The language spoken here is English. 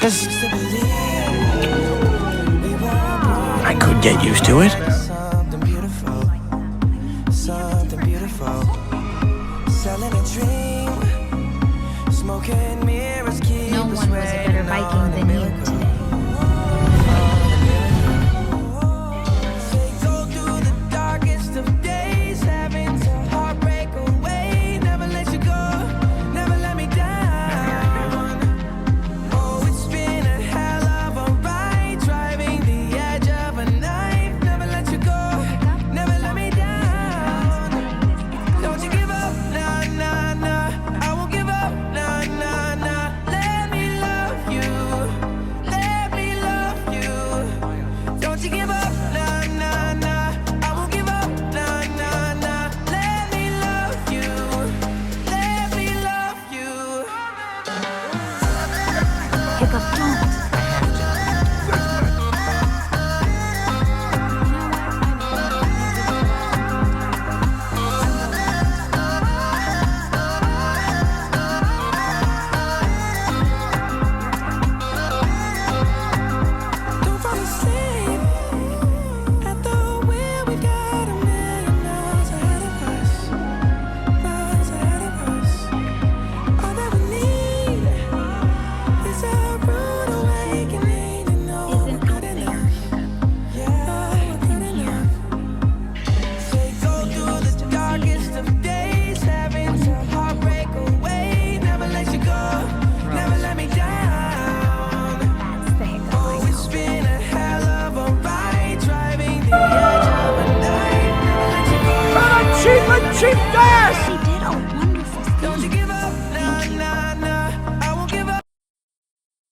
'Cause I could get used to it. Something beautiful, something beautiful. Selling a dream, smoking mirrors keep No us one was a better waiting Viking on a than you miracle. today. Go through the darkest of days, having to heartbreak away. Never let you go, never let me down. Oh, it's been a hell of a ride, driving the edge of a knife. Never let you go, never let me down. Don't you give up, nah, nah, nah. I won't give up, nah, nah, nah. Let me love you, let me love you. Don't you give up, nah, nah, nah. I won't give up, nah, nah, nah. Let me love you, let me love you. Hiccup, don't. Don't fall asleep at the wheel. We got a million miles ahead of us, miles ahead of us. All that we need is a rude awakening. You know we're good enough. Yeah, we're good enough. Say go through the darkest of days, having to heartbreak away. Never let you go, never let me down. That's the hiccup. Oh, it's been a hell of a ride, driving the edge of a knife. Never let you go. Cheap gas!